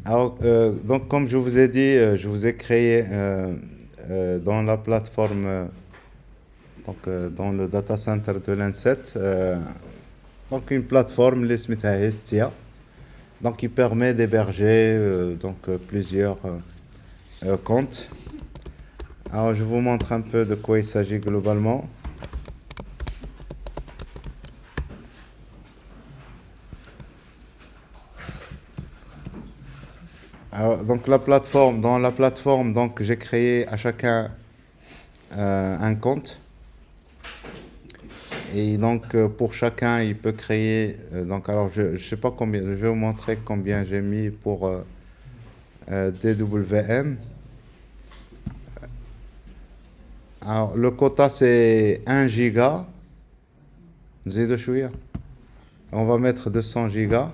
Alors, donc, comme je vous ai dit, je vous ai créé dans la plateforme, dans le data center de l'Inset, donc une plateforme, les Smith Hestia, donc qui permet d'héberger plusieurs comptes. Alors, je vous montre un peu de quoi il s'agit globalement. Alors, donc dans la plateforme, donc j'ai créé à chacun un compte. Et donc pour chacun, il peut créer. Donc alors je sais pas combien. Je vais vous montrer combien j'ai mis pour DWM. Alors le quota c'est 1 giga. زيدوا شوية. On va mettre 200 gigas.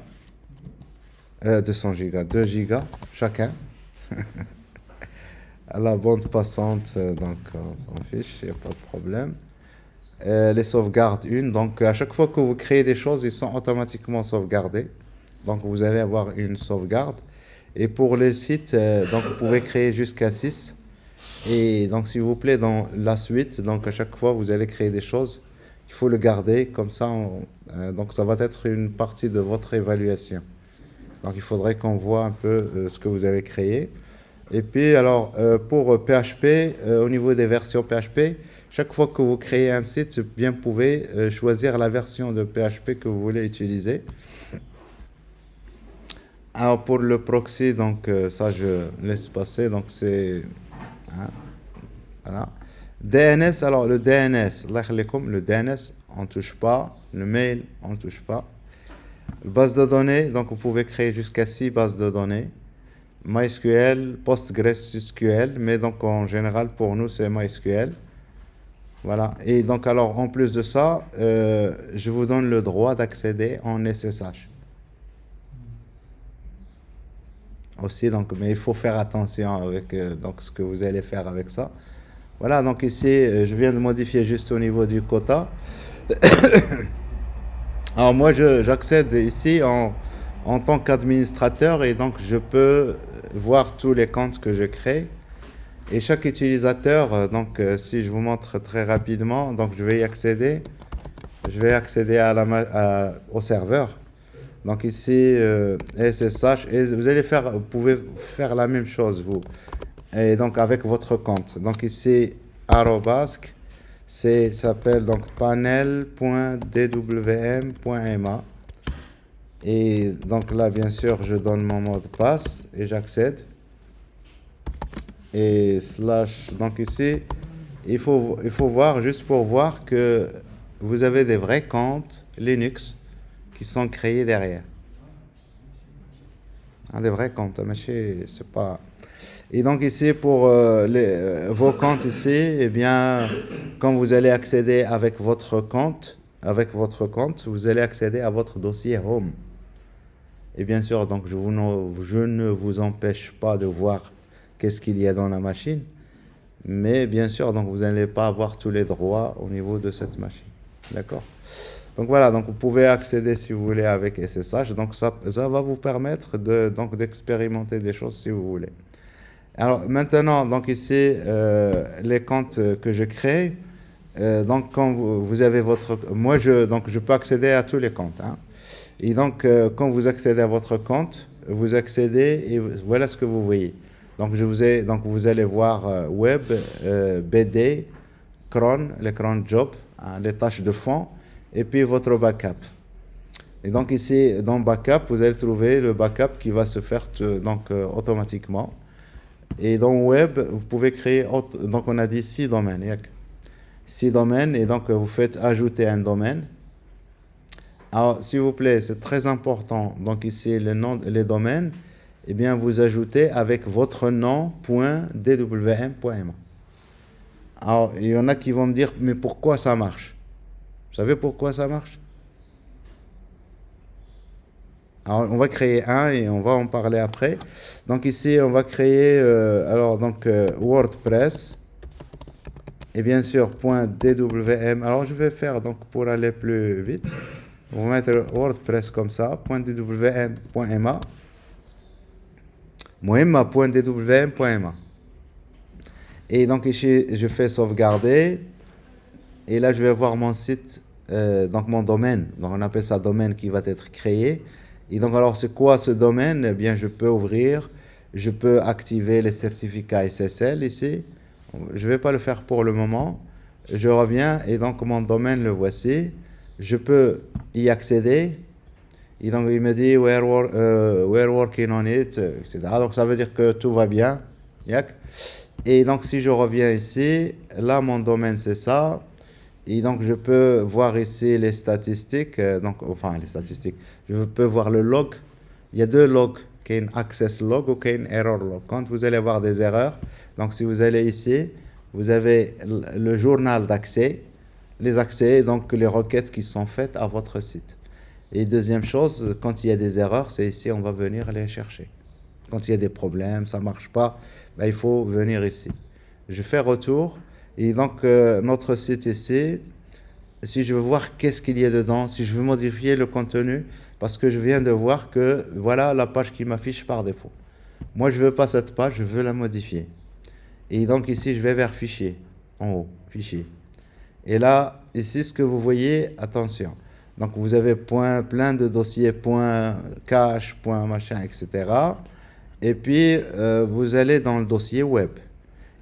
200 gigas, 2 gigas chacun. À la bande passante, donc on s'en fiche, il n'y a pas de problème. Les sauvegardes, une. Donc, à chaque fois que vous créez des choses, ils sont automatiquement sauvegardés. Donc, vous allez avoir une sauvegarde. Et pour les sites, donc, vous pouvez créer jusqu'à 6. Et donc, s'il vous plaît, dans la suite, donc, à chaque fois, vous allez créer des choses. Il faut le garder. Comme ça, donc, ça va être une partie de votre évaluation. Donc, il faudrait qu'on voit un peu ce que vous avez créé. Et puis, alors, pour PHP, au niveau des versions PHP, chaque fois que vous créez un site, bien, vous pouvez choisir la version de PHP que vous voulez utiliser. Alors, pour le proxy, donc, ça, je laisse passer. Donc, c'est... hein, voilà. DNS, alors, le DNS, le DNS, on ne touche pas. Le mail, on ne touche pas. Base de données, donc, vous pouvez créer jusqu'à 6 bases de données. MySQL, PostgreSQL, mais donc en général pour nous c'est MySQL. Voilà. Et donc alors en plus de ça, je vous donne le droit d'accéder en SSH. Aussi, donc, mais il faut faire attention avec donc ce que vous allez faire avec ça. Voilà, donc ici, je viens de modifier juste au niveau du quota. Alors moi, j'accède ici en tant qu'administrateur et donc je peux voir tous les comptes que je crée. Et chaque utilisateur, si je vous montre très rapidement, donc je vais y accéder. Je vais accéder au serveur. Donc ici, SSH, et vous pouvez faire la même chose, vous. Et donc avec votre compte. Donc ici, arrobasque, ça s'appelle donc panel.dwm.ma. Et donc là, bien sûr, je donne mon mot de passe et j'accède. Et slash, donc ici, il faut voir, juste pour voir que vous avez des vrais comptes Linux qui sont créés derrière. Des vrais comptes, mais c'est pas... Et donc ici, pour vos comptes ici, eh bien, quand vous allez accéder avec votre compte, vous allez accéder à votre dossier Home. Et bien sûr, donc je ne vous empêche pas de voir qu'est-ce qu'il y a dans la machine. Mais bien sûr, donc vous n'allez pas avoir tous les droits au niveau de cette machine. D'accord? Donc voilà, donc vous pouvez accéder si vous voulez avec SSH. Donc ça va vous permettre d'expérimenter des choses si vous voulez. Alors maintenant, donc ici, les comptes que je crée. Donc quand vous avez moi, je peux accéder à tous les comptes. Hein. Et donc, quand vous accédez à votre compte, vous accédez et voilà ce que vous voyez. Donc, vous allez voir Web, BD, Cron, les cron job, hein, les tâches de fond, et puis votre backup. Et donc ici, dans backup, vous allez trouver le backup qui va se faire automatiquement. Et dans Web, vous pouvez créer, donc on a dit 6 domaines. 6 domaines, et donc vous faites ajouter un domaine. Alors, s'il vous plaît, c'est très important. Donc ici, les domaines, eh bien, vous ajoutez avec votre nom.dwm.ma. Alors, il y en a qui vont me dire, mais pourquoi ça marche? Vous savez pourquoi ça marche? Alors, on va créer un et on va en parler après. Donc ici, on va créer, WordPress. Et bien sûr, .dwm. Alors, je vais faire, donc, pour aller plus vite, on va mettre WordPress comme ça, .dwm.ma. Muhimma.dwm.ma. Et donc ici, je fais sauvegarder. Et là, je vais voir mon site, donc mon domaine. Donc on appelle ça domaine qui va être créé. Et donc alors, c'est quoi ce domaine? Eh bien, je peux ouvrir, je peux activer les certificats SSL ici. Je ne vais pas le faire pour le moment. Je reviens et donc mon domaine, le voici. Je peux y accéder. Et donc il me dit we're working on it, etc. Donc ça veut dire que tout va bien. Yak. Et donc si je reviens ici, là mon domaine c'est ça. Et donc je peux voir ici les statistiques, enfin les statistiques. Je peux voir le log. Il y a deux logs, qui est un access log ou qui est un error log. Quand vous allez voir des erreurs, donc si vous allez ici, vous avez le journal d'accès, les accès, donc les requêtes qui sont faites à votre site. Et deuxième chose, quand il y a des erreurs, c'est ici, on va venir les chercher. Quand il y a des problèmes, ça ne marche pas, ben, il faut venir ici. Je fais retour. Et donc, notre site ici, si je veux voir qu'est-ce qu'il y a dedans, si je veux modifier le contenu, parce que je viens de voir que voilà la page qui m'affiche par défaut. Moi, je ne veux pas cette page, je veux la modifier. Et donc ici, je vais vers Fichier, en haut, Fichier. Et là, ici, ce que vous voyez, attention. Donc, vous avez plein de dossiers, .cache, .machin, etc. Et puis, vous allez dans le dossier web.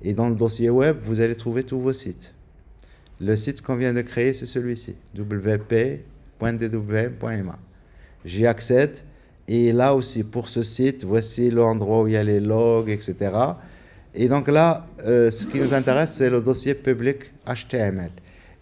Et dans le dossier web, vous allez trouver tous vos sites. Le site qu'on vient de créer, c'est celui-ci, wp.dwm.ma. J'y accède. Et là aussi, pour ce site, voici l'endroit où il y a les logs, etc. Et donc là, ce qui nous intéresse, c'est le dossier public HTML.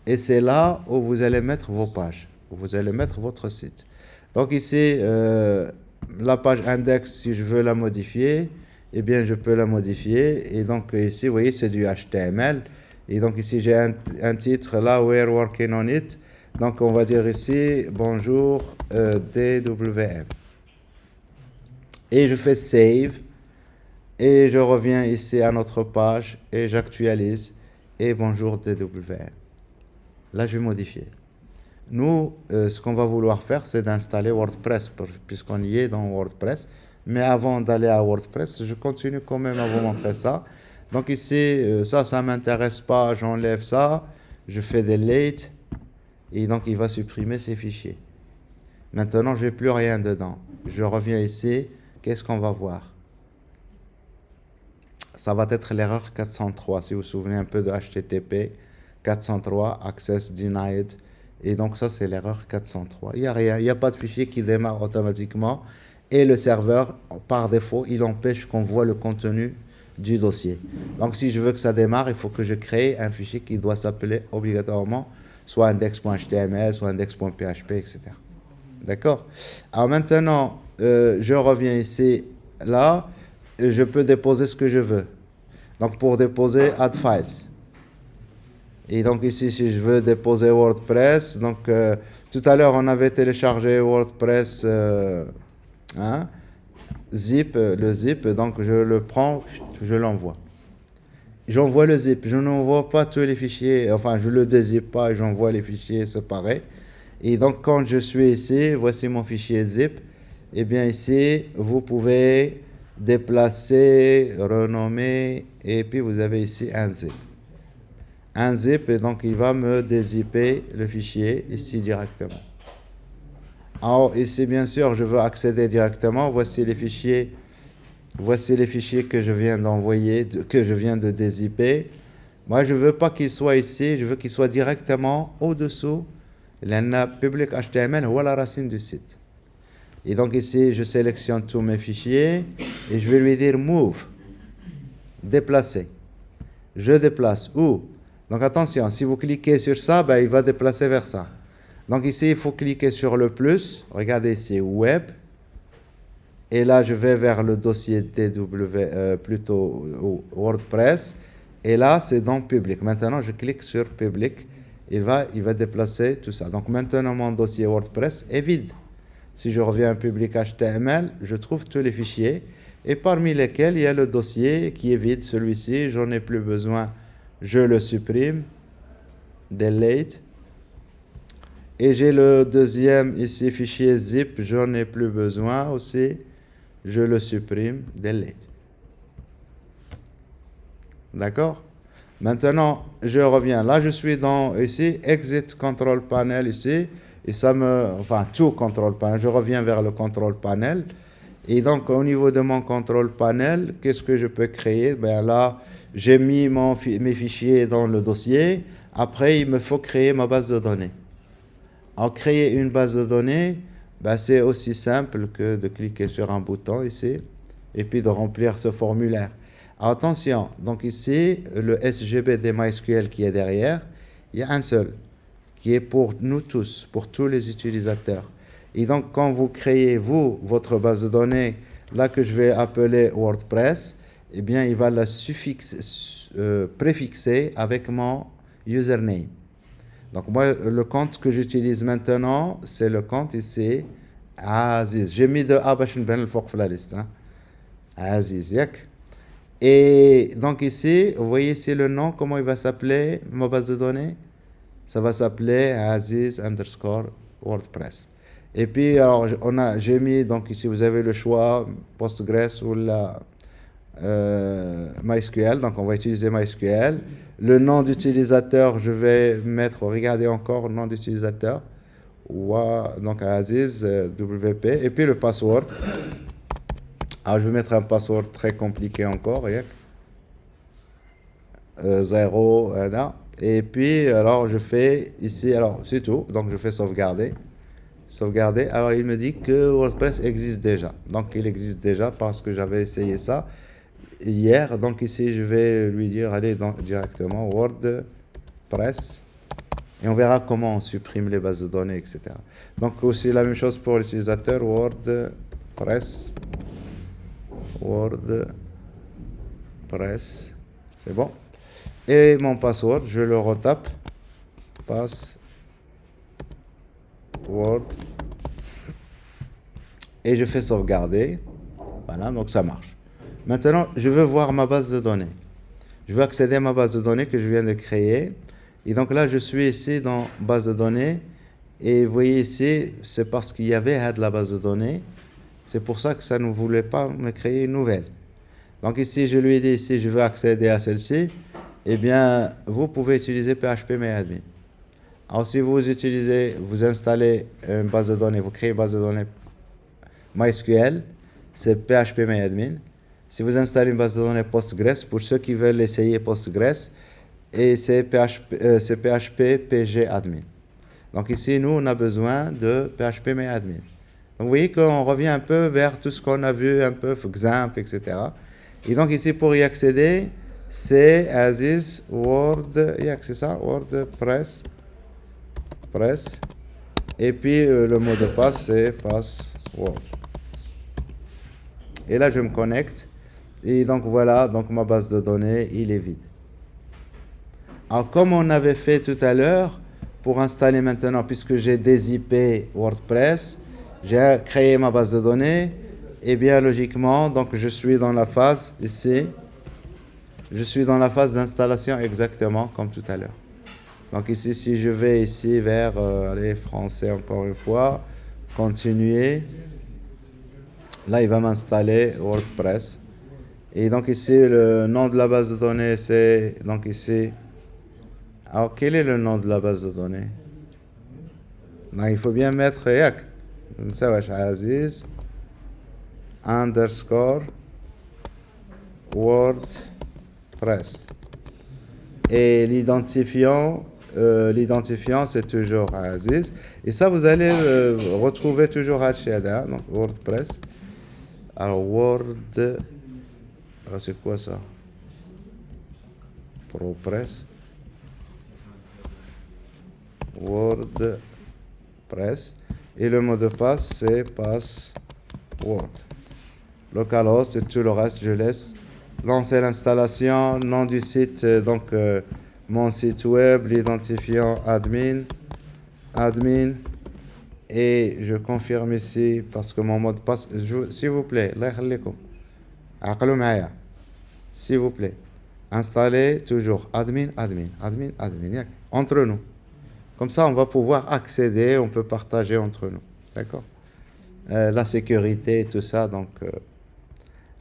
Et c'est là où vous allez mettre vos pages, où vous allez mettre votre site. Donc ici, la page index, si je veux la modifier, eh bien, je peux la modifier. Et donc ici, vous voyez, c'est du HTML. Et donc ici, j'ai un titre là, we're working on it. Donc on va dire ici, bonjour DWM. Et je fais save. Et je reviens ici à notre page et j'actualise. Et bonjour DWM. Là, je vais modifier. Nous, ce qu'on va vouloir faire, c'est d'installer WordPress, puisqu'on y est dans WordPress. Mais avant d'aller à WordPress, je continue quand même à vous montrer ça. Donc ici, ça ne m'intéresse pas, j'enlève ça. Je fais delete. Et donc, il va supprimer ces fichiers. Maintenant, je n'ai plus rien dedans. Je reviens ici. Qu'est-ce qu'on va voir? Ça va être l'erreur 403. Si vous vous souvenez un peu de HTTP, 403, access denied. Et donc ça, c'est l'erreur 403. Il n'y a rien, il n'y a pas de fichier qui démarre automatiquement. Et le serveur, par défaut, il empêche qu'on voit le contenu du dossier. Donc si je veux que ça démarre, il faut que je crée un fichier qui doit s'appeler obligatoirement soit index.html, soit index.php, etc. D'accord? Alors maintenant, je reviens ici, là, et je peux déposer ce que je veux. Donc pour déposer, add files. Et donc ici, si je veux déposer WordPress, donc tout à l'heure, on avait téléchargé WordPress zip, le zip, donc je le prends, je l'envoie. J'envoie le zip, je n'envoie pas tous les fichiers, enfin je le dézip pas, j'envoie les fichiers séparés. Et donc quand je suis ici, voici mon fichier zip, et bien ici, vous pouvez déplacer, renommer, et puis vous avez ici un zip. Un zip, et donc il va me dézipper le fichier ici directement. Alors ici, bien sûr, je veux accéder directement. Voici les fichiers que je viens d'envoyer, que je viens de dézipper. Moi, je ne veux pas qu'ils soient ici, je veux qu'ils soient directement au-dessous. Le public HTML ou la racine du site. Et donc ici, je sélectionne tous mes fichiers et je vais lui dire move, déplacer. Je déplace où? Donc attention, si vous cliquez sur ça, ben, il va déplacer vers ça. Donc ici, il faut cliquer sur le plus. Regardez ici, web. Et là, je vais vers le dossier WordPress. Et là, c'est dans public. Maintenant, je clique sur public. Il va déplacer tout ça. Donc maintenant, mon dossier WordPress est vide. Si je reviens à public HTML, je trouve tous les fichiers. Et parmi lesquels, il y a le dossier qui est vide. Celui-ci, j'en ai plus besoin. Je le supprime. Delete. Et j'ai le deuxième ici, fichier zip. J'en ai plus besoin aussi. je le supprime, delete. D'accord? Maintenant, je reviens. Là, je suis dans ici, Exit Control Panel ici, et ça enfin, tout Control Panel. Je reviens vers le Control Panel. Et donc, au niveau de mon Control Panel, qu'est-ce que je peux créer? Ben là, j'ai mis mes fichiers dans le dossier. Après, il me faut créer ma base de données. En créer une base de données, ben, c'est aussi simple que de cliquer sur un bouton ici, et puis de remplir ce formulaire. Attention, donc ici, le SGB des MySQL qui est derrière, il y a un seul, qui est pour nous tous, pour tous les utilisateurs. Et donc, quand vous créez, vous, votre base de données, là que je vais appeler WordPress, eh bien, il va la préfixer avec mon username. Donc, moi, le compte que j'utilise maintenant, c'est le compte ici, Aziz. J'ai mis de A باش نبان الفوق في la liste. Aziz, yak. Et donc ici, vous voyez ici le nom, comment il va s'appeler, ma base de données? Ça va s'appeler Aziz underscore WordPress. Et puis, alors, j'ai mis, donc ici, vous avez le choix, Postgres ou la MySQL. Donc, on va utiliser MySQL. Le nom d'utilisateur, je vais mettre, regardez encore, le nom d'utilisateur. Donc, Aziz, WP. Et puis, le password. Alors, je vais mettre un password très compliqué encore. 0, et puis, alors, je fais ici, alors, c'est tout. Donc, je fais sauvegarder. Sauvegarder. Alors, il me dit que WordPress existe déjà. Donc, il existe déjà parce que j'avais essayé ça hier. Donc, ici, je vais lui dire, allez directement WordPress. Et on verra comment on supprime les bases de données, etc. Donc, aussi la même chose pour l'utilisateur WordPress. WordPress, c'est bon. Et mon password, je le retape. Password. Et je fais sauvegarder. Voilà, donc ça marche. Maintenant, je veux voir ma base de données. Je veux accéder à ma base de données que je viens de créer. Et donc là, je suis ici dans base de données. Et vous voyez ici, c'est parce qu'il y avait de la base de données. C'est pour ça que ça ne voulait pas me créer une nouvelle. Donc ici, je lui ai dit, ici, je veux accéder à celle-ci. Eh bien, vous pouvez utiliser PHPMyAdmin. Alors, si vous installez une base de données, vous créez une base de données MySQL, c'est PHPMyAdmin. Si vous installez une base de données Postgres, pour ceux qui veulent essayer Postgres, et c'est PHP-PG-Admin. Donc ici, nous, on a besoin de PHPMyAdmin. Donc, vous voyez qu'on revient un peu vers tout ce qu'on a vu, un peu, XAMPP, etc. Et donc, ici, pour y accéder, c'est Aziz c'est ça, WordPress. Et puis, le mot de passe, c'est password. Et là, je me connecte. Et donc, voilà, donc ma base de données, il est vide. Alors, comme on avait fait tout à l'heure, pour installer maintenant, puisque j'ai des IP WordPress, j'ai créé ma base de données, et bien logiquement, donc je suis dans la phase ici, je suis dans la phase d'installation exactement comme tout à l'heure. Donc ici, si je vais ici vers, allez, français encore une fois, continuer, là il va m'installer WordPress. Et donc ici, le nom de la base de données, c'est, donc ici, alors quel est le nom de la base de données? Non, il faut bien mettre yak. Aziz underscore WordPress. Et l'identifiant, c'est toujours Aziz. Et ça, vous allez retrouver toujours Hachada, donc WordPress. Alors, alors c'est quoi ça? ProPress. WordPress. Et le mot de passe, c'est password. Localhost et tout le reste, je laisse lancer l'installation. Nom du site, donc mon site web, l'identifiant admin. Et je confirme ici parce que mon mot de passe, s'il vous plaît, s'il vous plaît, installez toujours admin. Entre nous. Comme ça, on va pouvoir accéder, on peut partager entre nous. D'accord? la sécurité et tout ça. Donc,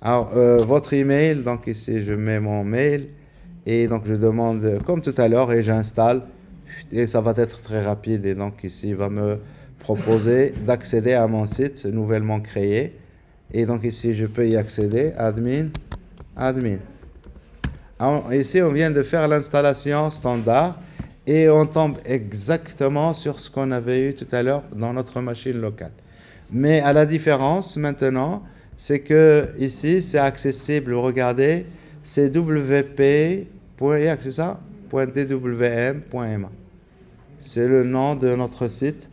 alors, votre email, donc ici je mets mon mail et donc je demande, comme tout à l'heure, et j'installe et ça va être très rapide. Et donc ici, il va me proposer d'accéder à mon site nouvellement créé. Et donc ici, je peux y accéder, admin. Alors, ici, on vient de faire l'installation standard et on tombe exactement sur ce qu'on avait eu tout à l'heure dans notre machine locale. Mais à la différence maintenant, c'est que ici, c'est accessible, regardez, c'est wp.iac, c'est ça? .dwm.ma. C'est le nom de notre site.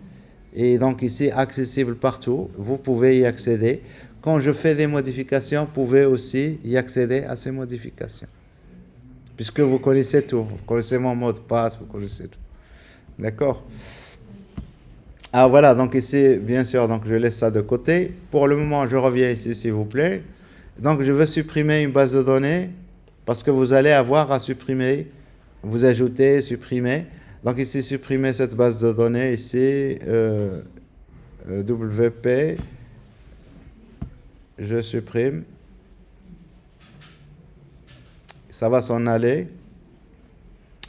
Et donc ici, accessible partout. Vous pouvez y accéder. Quand je fais des modifications, vous pouvez aussi y accéder à ces modifications. Puisque vous connaissez tout. Vous connaissez mon mot de passe, vous connaissez tout. D'accord? Ah voilà, donc ici, bien sûr, donc je laisse ça de côté. Pour le moment, je reviens ici, s'il vous plaît. Donc je veux supprimer une base de données parce que vous allez avoir à supprimer, vous ajoutez, supprimer. Donc ici, supprimer cette base de données, ici, WP, je supprime. Ça va s'en aller.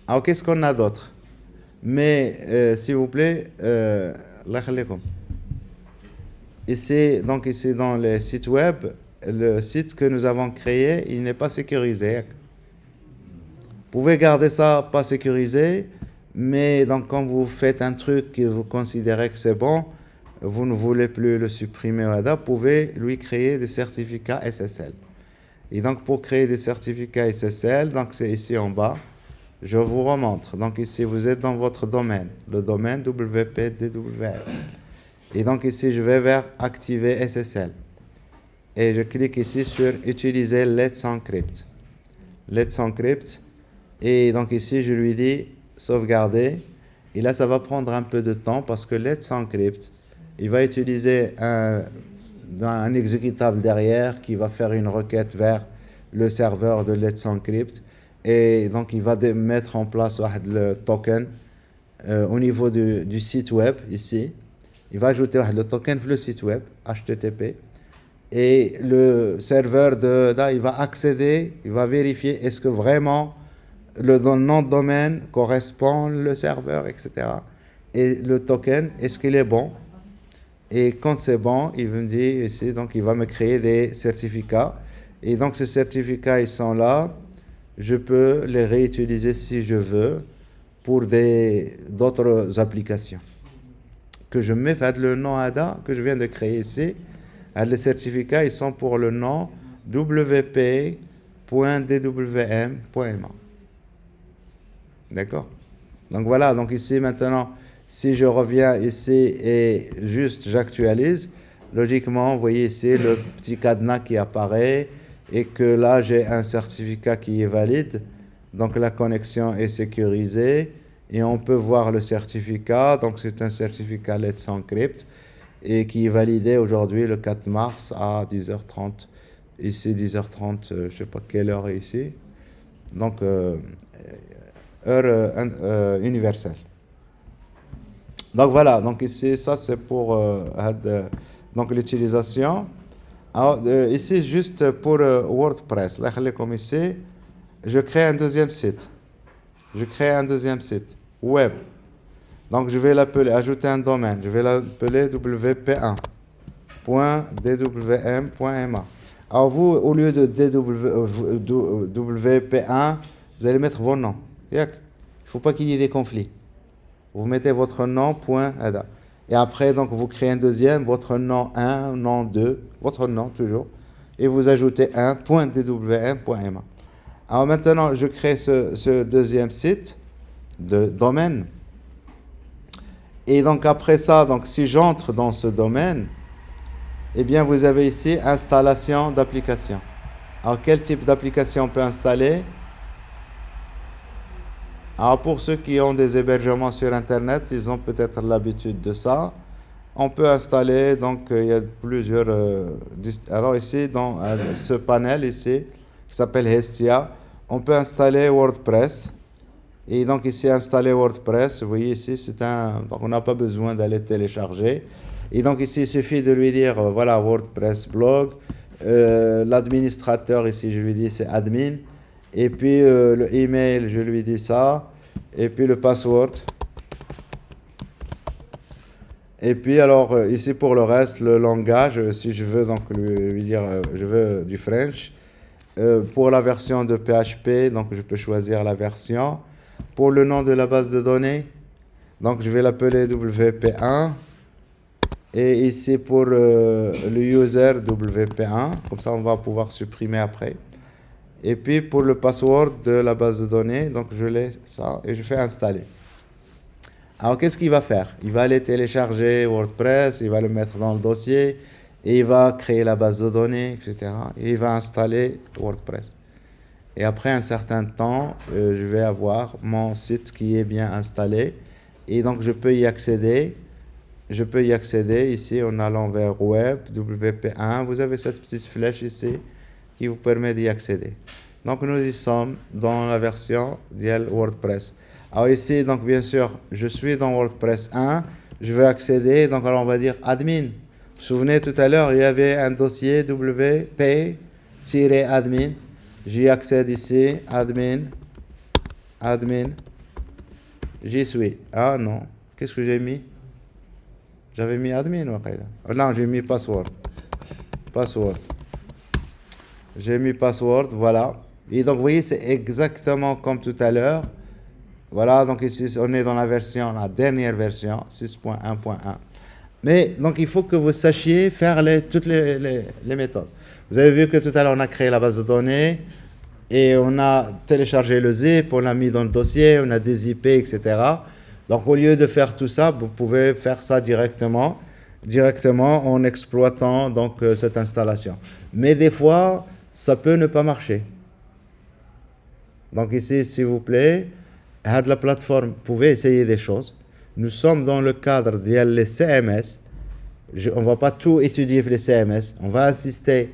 Alors, qu'est-ce qu'on a d'autre? Mais, s'il vous plaît, ici, donc ici dans les sites web, le site que nous avons créé, il n'est pas sécurisé. Vous pouvez garder ça pas sécurisé, mais donc quand vous faites un truc et vous considérez que c'est bon, vous ne voulez plus le supprimer, vous pouvez lui créer des certificats SSL. Et donc pour créer des certificats SSL, donc c'est ici en bas, je vous remontre. Donc ici vous êtes dans votre domaine, le domaine WPDWM. Et donc ici je vais vers activer SSL. Et je clique ici sur utiliser Let's Encrypt. Let's Encrypt. Et donc ici je lui dis sauvegarder. Et là ça va prendre un peu de temps parce que Let's Encrypt, il va utiliser un exécutable derrière qui va faire une requête vers le serveur de Let's Encrypt. Et donc il va mettre en place le token au niveau du site web ici. Il va ajouter le token sur le site web HTTP. Et le serveur il va accéder, il va vérifier est-ce que vraiment le nom de domaine correspond le serveur, etc. Et le token, est-ce qu'il est bon? Et quand c'est bon, il me dit ici, donc il va me créer des certificats. Et donc ces certificats, ils sont là. Je peux les réutiliser si je veux pour d'autres applications. Que je mets le nom ADA que je viens de créer ici. Les certificats, ils sont pour le nom wp.dwm.ma. D'accord? Donc voilà, donc ici maintenant, si je reviens ici et juste j'actualise, logiquement, vous voyez ici le petit cadenas qui apparaît et que là j'ai un certificat qui est valide. Donc la connexion est sécurisée et on peut voir le certificat. Donc c'est un certificat Let's Encrypt et qui est validé aujourd'hui le 4 mars à 10h30. Ici 10h30, je ne sais pas quelle heure est ici. Donc heure universelle. Donc voilà, donc ici ça c'est pour donc l'utilisation. Alors, ici juste pour WordPress. Là, comme ici, je crée un deuxième site. Web. Donc je vais l'appeler, ajouter un domaine. Je vais l'appeler wp1.dwm.ma. Alors vous, au lieu de wp1, vous allez mettre vos noms. Il ne faut pas qu'il y ait des conflits. Vous mettez votre nom, point, et après, donc, vous créez un deuxième, votre nom 1, nom 2, votre nom toujours, et vous ajoutez un .dwm.ma. Alors maintenant, je crée ce deuxième site de domaine. Et donc après ça, donc si j'entre dans ce domaine, eh bien vous avez ici installation d'application. Alors quel type d'application on peut installer? Alors pour ceux qui ont des hébergements sur Internet, ils ont peut-être l'habitude de ça. On peut installer, donc il y a plusieurs... alors ici, dans ce panel ici, qui s'appelle Hestia, on peut installer WordPress. Et donc ici, installer WordPress, vous voyez ici, donc on n'a pas besoin d'aller télécharger. Et donc ici, il suffit de lui dire, voilà, WordPress blog. L'administrateur ici, je lui dis c'est admin. Et puis le email, je lui dis ça. Et puis le password. Et puis alors ici pour le reste, le langage, si je veux donc lui dire, je veux du French. Pour la version de PHP, donc je peux choisir la version. Pour le nom de la base de données, donc je vais l'appeler WP1. Et ici pour le user WP1, comme ça on va pouvoir supprimer après. Et puis pour le password de la base de données, donc je laisse ça et je fais installer. Alors qu'est-ce qu'il va faire? Il va aller télécharger WordPress, il va le mettre dans le dossier, et il va créer la base de données, etc. Et il va installer WordPress. Et après un certain temps, je vais avoir mon site qui est bien installé. Et donc je peux y accéder. Je peux y accéder ici en allant vers Web, WP1. Vous avez cette petite flèche ici qui vous permet d'y accéder. Donc nous y sommes dans la version de WordPress. Alors ici, donc bien sûr, je suis dans WordPress 1. Je vais accéder, donc alors on va dire admin. Vous vous souvenez tout à l'heure, il y avait un dossier wp-admin. J'y accède ici, admin. J'y suis. Ah non, qu'est-ce que j'ai mis? J'avais mis admin ou quoi? Non, j'ai mis password. J'ai mis password, voilà. Et donc, vous voyez, c'est exactement comme tout à l'heure. Voilà, donc ici, on est dans la dernière version, 6.1.1. Mais, donc, il faut que vous sachiez faire toutes les méthodes. Vous avez vu que tout à l'heure, on a créé la base de données et on a téléchargé le zip, on l'a mis dans le dossier, on a dézippé, etc. Donc, au lieu de faire tout ça, vous pouvez faire ça directement en exploitant donc, cette installation. Mais des fois, ça peut ne pas marcher. Donc ici, s'il vous plaît, à la plateforme, vous pouvez essayer des choses. Nous sommes dans le cadre des CMS. On ne va pas tout étudier les CMS. On va insister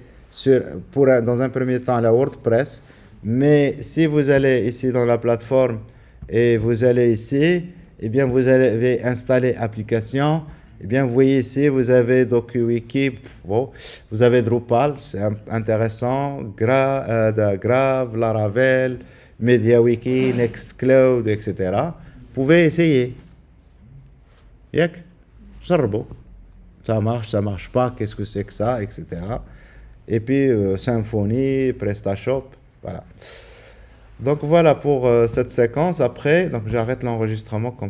dans un premier temps, la WordPress. Mais si vous allez ici dans la plateforme et vous allez ici, eh bien, vous allez installer application. Eh bien, vous voyez ici, vous avez DocuWiki, vous avez Drupal, c'est intéressant, Grave, Laravel, MediaWiki, Nextcloud, etc. Vous pouvez essayer. Yak, jarbo. Ça marche pas, qu'est-ce que c'est que ça, etc. Et puis, Symfony, PrestaShop, voilà. Donc, voilà pour cette séquence. Après, donc j'arrête l'enregistrement comme ça.